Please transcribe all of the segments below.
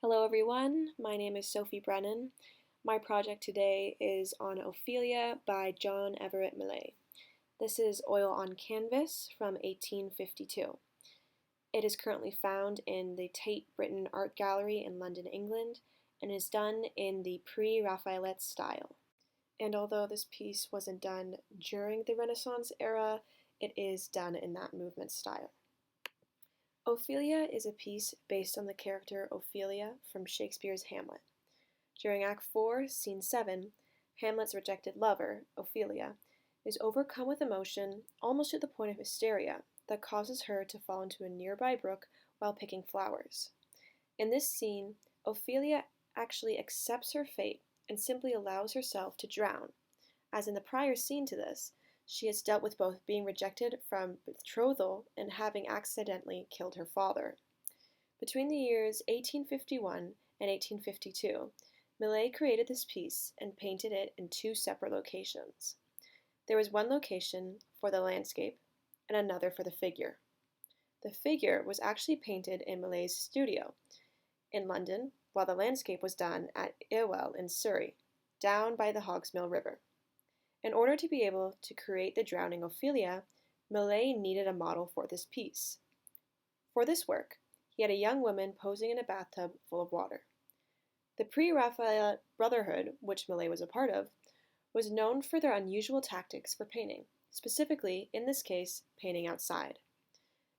Hello everyone, my name is Sophie Brennan. My project today is on Ophelia by John Everett Millais. This is oil on canvas from 1852. It is currently found in the Tate Britain Art Gallery in London, England, and is done in the pre-Raphaelite style. And although this piece wasn't done during the Renaissance era, it is done in that movement style. Ophelia is a piece based on the character Ophelia from Shakespeare's Hamlet. During Act 4, Scene 7, Hamlet's rejected lover, Ophelia, is overcome with emotion almost to the point of hysteria that causes her to fall into a nearby brook while picking flowers. In this scene, Ophelia actually accepts her fate and simply allows herself to drown. As in the prior scene to this, she has dealt with both being rejected from betrothal and having accidentally killed her father. Between the years 1851 and 1852, Millais created this piece and painted it in two separate locations. There was one location for the landscape and another for the figure. The figure was actually painted in Millais' studio in London, while the landscape was done at Irwell in Surrey, down by the Hogsmill River. In order to be able to create the drowning Ophelia, Millais needed a model for this piece. For this work, he had a young woman posing in a bathtub full of water. The pre-Raphaelite Brotherhood, which Millais was a part of, was known for their unusual tactics for painting, specifically, in this case, painting outside.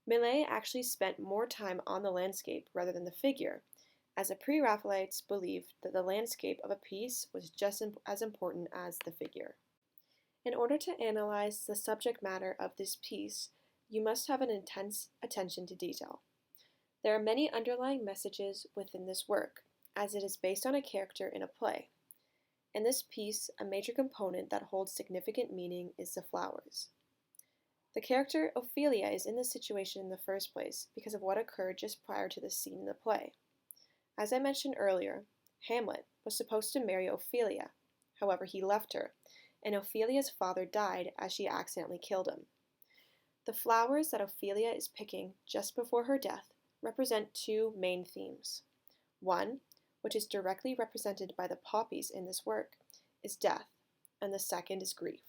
Millais actually spent more time on the landscape rather than the figure, as the pre-Raphaelites believed that the landscape of a piece was just as important as the figure. In order to analyze the subject matter of this piece, you must have an intense attention to detail. There are many underlying messages within this work, as it is based on a character in a play. In this piece, a major component that holds significant meaning is the flowers. The character Ophelia is in this situation in the first place because of what occurred just prior to the scene in the play. As I mentioned earlier, Hamlet was supposed to marry Ophelia, however he left her, and Ophelia's father died as she accidentally killed him. The flowers that Ophelia is picking just before her death represent two main themes. One, which is directly represented by the poppies in this work, is death, and the second is grief.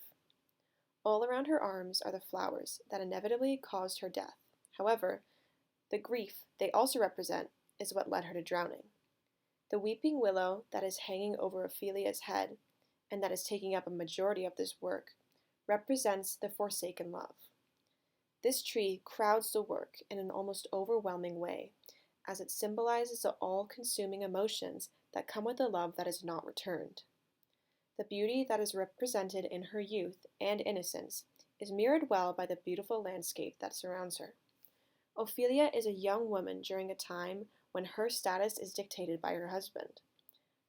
All around her arms are the flowers that inevitably caused her death. However, the grief they also represent is what led her to drowning. The weeping willow that is hanging over Ophelia's head and that is taking up a majority of this work, represents the forsaken love. This tree crowds the work in an almost overwhelming way, as it symbolizes the all-consuming emotions that come with a love that is not returned. The beauty that is represented in her youth and innocence is mirrored well by the beautiful landscape that surrounds her. Ophelia is a young woman during a time when her status is dictated by her husband.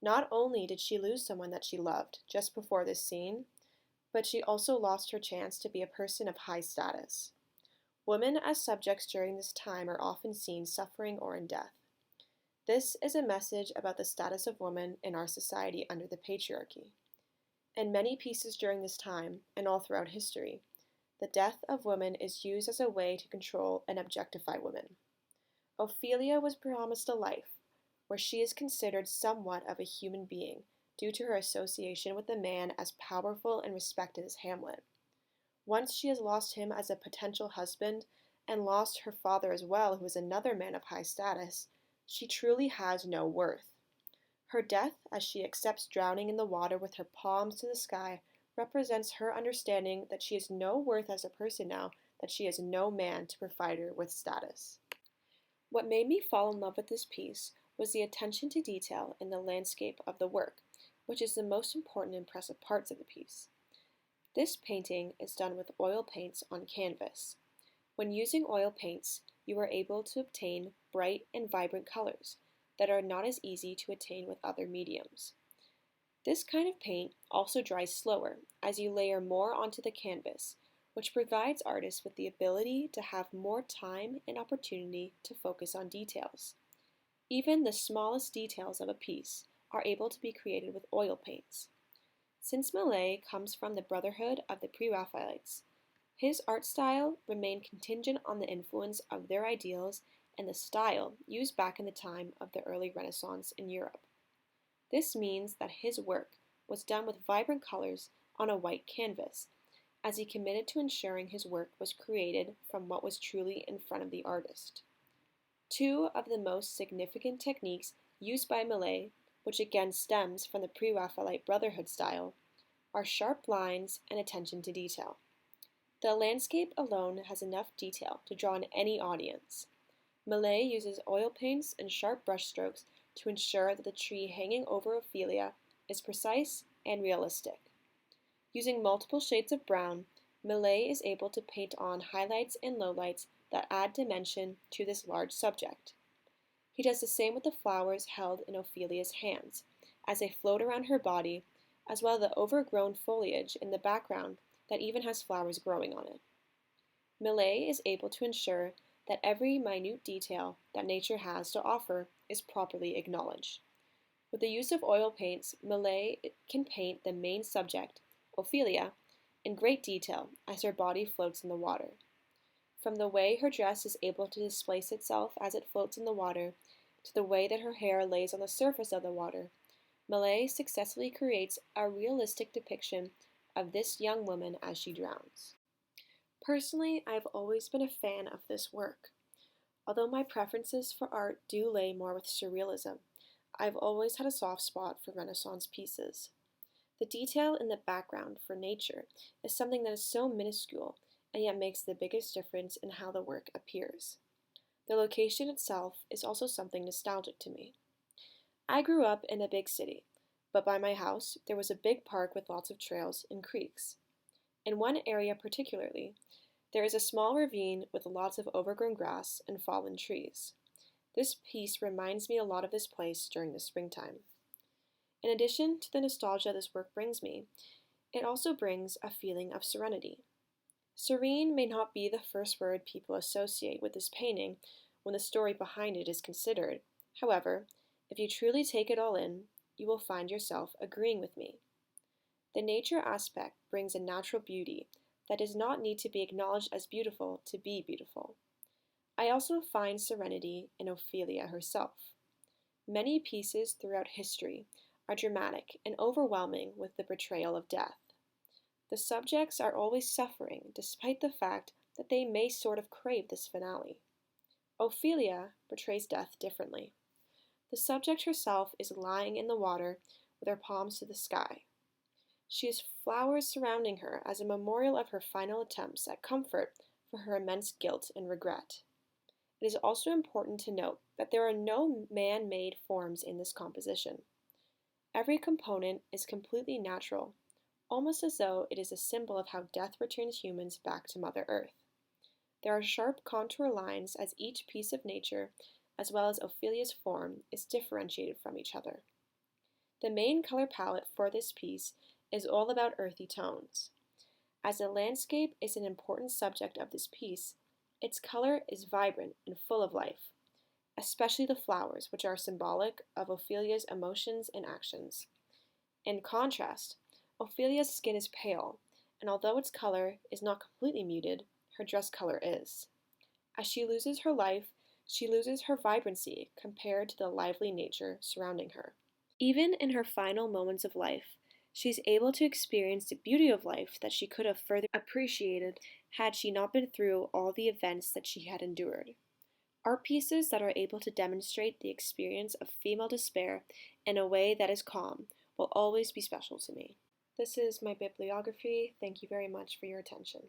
Not only did she lose someone that she loved just before this scene, but she also lost her chance to be a person of high status. Women as subjects during this time are often seen suffering or in death. This is a message about the status of women in our society under the patriarchy. In many pieces during this time, and all throughout history, the death of women is used as a way to control and objectify women. Ophelia was promised a life where she is considered somewhat of a human being due to her association with a man as powerful and respected as Hamlet. Once she has lost him as a potential husband and lost her father as well, who is another man of high status, she truly has no worth. Her death, as she accepts drowning in the water with her palms to the sky, represents her understanding that she has no worth as a person now, that she has no man to provide her with status. What made me fall in love with this piece was the attention to detail in the landscape of the work, which is the most important and impressive parts of the piece. This painting is done with oil paints on canvas. When using oil paints, you are able to obtain bright and vibrant colors that are not as easy to attain with other mediums. This kind of paint also dries slower as you layer more onto the canvas, which provides artists with the ability to have more time and opportunity to focus on details. Even the smallest details of a piece are able to be created with oil paints. Since Millais comes from the Brotherhood of the Pre-Raphaelites, his art style remained contingent on the influence of their ideals and the style used back in the time of the early Renaissance in Europe. This means that his work was done with vibrant colors on a white canvas, as he committed to ensuring his work was created from what was truly in front of the artist. Two of the most significant techniques used by Millet, which again stems from the Pre-Raphaelite Brotherhood style, are sharp lines and attention to detail. The landscape alone has enough detail to draw in any audience. Millet uses oil paints and sharp brushstrokes to ensure that the tree hanging over Ophelia is precise and realistic. Using multiple shades of brown, Millet is able to paint on highlights and lowlights that add dimension to this large subject. He does the same with the flowers held in Ophelia's hands, as they float around her body, as well as the overgrown foliage in the background that even has flowers growing on it. Millet is able to ensure that every minute detail that nature has to offer is properly acknowledged. With the use of oil paints, Millet can paint the main subject, Ophelia, in great detail as her body floats in the water. From the way her dress is able to displace itself as it floats in the water, to the way that her hair lays on the surface of the water, Millet successfully creates a realistic depiction of this young woman as she drowns. Personally, I've always been a fan of this work. Although my preferences for art do lay more with surrealism, I've always had a soft spot for Renaissance pieces. The detail in the background for nature is something that is so minuscule and yet makes the biggest difference in how the work appears. The location itself is also something nostalgic to me. I grew up in a big city, but by my house there was a big park with lots of trails and creeks. In one area particularly, there is a small ravine with lots of overgrown grass and fallen trees. This piece reminds me a lot of this place during the springtime. In addition to the nostalgia this work brings me, it also brings a feeling of serenity. Serene may not be the first word people associate with this painting when the story behind it is considered. However, if you truly take it all in, you will find yourself agreeing with me. The nature aspect brings a natural beauty that does not need to be acknowledged as beautiful to be beautiful. I also find serenity in Ophelia herself. Many pieces throughout history are dramatic and overwhelming with the portrayal of death. The subjects are always suffering despite the fact that they may sort of crave this finale. Ophelia portrays death differently. The subject herself is lying in the water with her palms to the sky. She has flowers surrounding her as a memorial of her final attempts at comfort for her immense guilt and regret. It is also important to note that there are no man-made forms in this composition. Every component is completely natural, almost as though it is a symbol of how death returns humans back to Mother Earth. There are sharp contour lines as each piece of nature, as well as Ophelia's form, is differentiated from each other. The main color palette for this piece is all about earthy tones. As the landscape is an important subject of this piece, its color is vibrant and full of life, especially the flowers, which are symbolic of Ophelia's emotions and actions. In contrast, Ophelia's skin is pale, and although its color is not completely muted, her dress color is. As she loses her life, she loses her vibrancy compared to the lively nature surrounding her. Even in her final moments of life, she's able to experience the beauty of life that she could have further appreciated had she not been through all the events that she had endured. Art pieces that are able to demonstrate the experience of female despair in a way that is calm will always be special to me. This is my bibliography. Thank you very much for your attention.